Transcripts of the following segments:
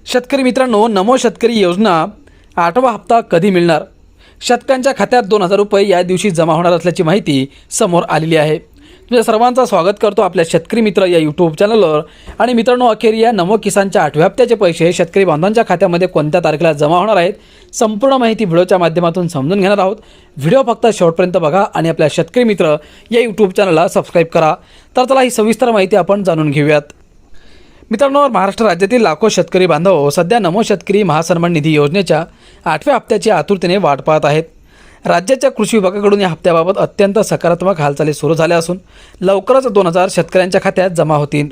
शेतकरी मित्रांनो, नमो शेतकरी योजना 8वा हप्ता कधी मिळणार? शेतकऱ्यांच्या खात्यात 2000 रुपये या दिवशी जमा होणार असल्याची माहिती समोर आलेली आहे। तुमच्या सर्वांचं स्वागत करतो आपल्या शेतकरी मित्र या यूट्यूब चॅनलवर। आणि मित्रांनो, अखेर या नमो किसानच्या 8व्या हप्त्याचे पैसे शेतकरी बांधवांच्या खात्यामध्ये कोणत्या तारखेला जमा होणार आहेत, संपूर्ण माहिती व्हिडिओच्या माध्यमातून समजून घेणार आहोत। व्हिडिओ फक्त शेवटपर्यंत बघा आणि आपल्या शेतकरी मित्र या यूट्यूब चॅनलला सबस्क्राइब करा। तर चला ही सविस्तर माहिती आपण जाणून घेऊयात। मित्रांनो, महाराष्ट्र राज्यातील लाखो शेतकरी बांधव सध्या नमो शेतकरी महासन्मान निधी योजनेच्या 8व्या हप्त्याची आतुरतेने वाट पाहत आहेत। राज्याच्या कृषी विभागाकडून या हप्त्याबाबत अत्यंत सकारात्मक हालचाली सुरू झाल्या असून लवकरच 2000 शेतकऱ्यांच्या खात्यात जमा होतील।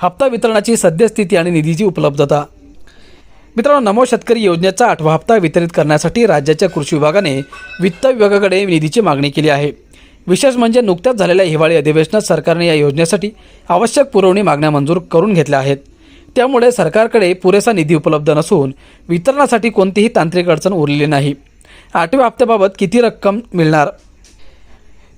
हप्ता वितरणाची सद्यस्थिती आणि निधीची उपलब्धता। मित्रांनो, नमो शेतकरी योजनेचा 8वा हप्ता वितरित करण्यासाठी राज्याच्या कृषी विभागाने वित्त विभागाकडे निधीची मागणी केली आहे। विशेष म्हणजे नुकत्याच झालेल्या हिवाळी अधिवेशनात सरकारने या योजनेसाठी आवश्यक पुरवणी मागण्या मंजूर करून घेतल्या आहेत। त्यामुळे सरकारकडे पुरेसा निधी उपलब्ध नसून वितरणासाठी कोणतीही तांत्रिक अडचण उरलेली नाही। 8व्या हप्त्याबाबत किती रक्कम मिळणार?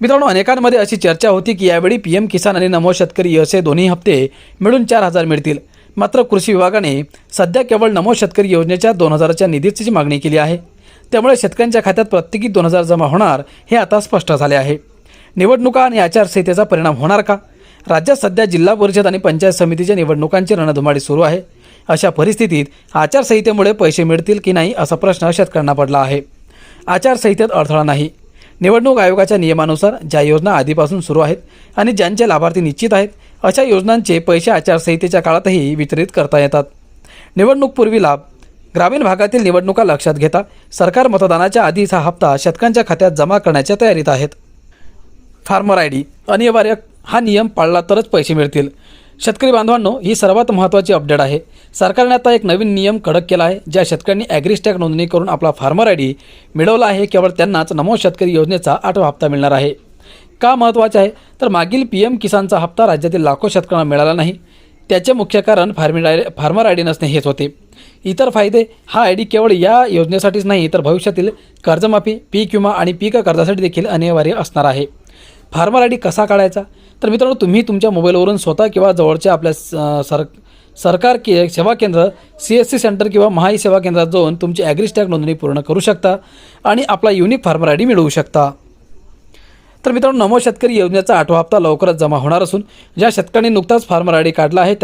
मित्रांनो, अनेकांमध्ये अशी चर्चा होती की यावेळी PM किसान आणि नमो शेतकरी असे दोन्ही हप्ते मिळून 4000 मिळतील। मात्र कृषी विभागाने सध्या केवळ नमो शेतकरी योजनेच्या 2000च्या निधीची मागणी केली आहे। त्यामुळे शेतकऱ्यांच्या खात्यात प्रत्येकी 2000 जमा होणार हे आता स्पष्ट झाले आहे। निवडणुका आणि आचारसंहितेचा परिणाम होणार का? राज्यात सध्या जिल्हा परिषद आणि पंचायत समितीच्या निवडणुकांची रणधुमाळी सुरू आहे। अशा परिस्थितीत आचारसंहितेमुळे पैसे मिळतील की नाही असा प्रश्न शेतकऱ्यांना पडला आहे। आचारसंहितेत अडथळा नाही। निवडणूक आयोगाच्या नियमानुसार ज्या योजना आधीपासून सुरू आहेत आणि ज्यांचे लाभार्थी निश्चित आहेत अशा योजनांचे पैसे आचारसंहितेच्या काळातही वितरित करता येतात। निवडणूकपूर्वी लाभ। ग्रामीण भागातील निवडणुका लक्षात घेता सरकार मतदानाच्या आधीच हा हप्ता शेतकऱ्यांच्या खात्यात जमा करण्याच्या तयारीत आहेत। फार्मर ID अनिवार्य, हा नियम पाळला तरच पैसे मिळतील। शेतकरी बांधवांनो, ही सर्वात महत्त्वाची अपडेट आहे। सरकारने आता एक नवीन नियम कडक केला आहे। ज्या शेतकऱ्यांनी ॲग्रिस्टॅग नोंदणी करून आपला फार्मर ID मिळवला आहे केवळ त्यांनाच नमो शेतकरी योजनेचा 8वा हप्ता मिळणार आहे। का महत्त्वाचे आहे तर मागील PM किसानचा हप्ता राज्यातील लाखो शेतकऱ्यांना मिळाला नाही। त्याचे मुख्य कारण फार्मर ID नसणे हेच होते। इतर फायदे, हा ID केवळ या योजनेसाठीच नाही तर भविष्यातील कर्जमाफी, पीक विमा आणि पीक कर्जासाठी देखील अनिवार्य असणार आहे। फार्मर ID कसा काढायचा? तर मित्रांनो, तुम्ही तुमच्या मोबाईलवरून स्वतः किंवा जवळच्या आपल्या सरकार सेवा केंद्र, CSC सेंटर किंवा महाई सेवा केंद्रात जाऊन तुमची ॲग्रिस्टॅग नोंदणी पूर्ण करू शकता आणि आपला युनिक फार्मर ID मिळवू शकता। तर मित्रांनो, नमो शेतकरी योजनेचा 8वा हप्ता लवकरच जमा होणार असून ज्या शेतकऱ्यांनी नुकताच फार्मर ID काढला आहे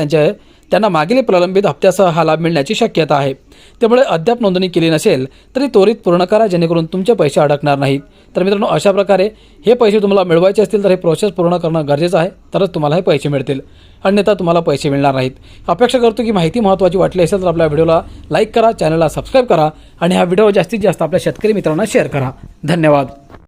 त्यांना मागील प्रलंबित हप्त्यासह हा लाभ मिळण्याची शक्यता आहे। त्यामुळे अद्याप नोंदणी केली नसेल तरी त्वरित पूर्ण करा, जेणेकरून तुमचे पैसे अडकणार नाहीत। तर मित्रांनो, अशा प्रकारे हे पैसे तुम्हाला मिळवायचे असतील तर हे प्रोसेस पूर्ण करणं गरजेचं आहे, तरच तुम्हाला हे पैसे मिळतील, अन्यथा तुम्हाला पैसे मिळणार नाहीत। अपेक्षा करतो की माहिती महत्त्वाची वाटली असेल तर आपल्या व्हिडिओला लाईक करा, चॅनलला सबस्क्राईब करा आणि हा व्हिडिओ जास्तीत जास्त आपल्या शेतकरी मित्रांना शेअर करा। धन्यवाद।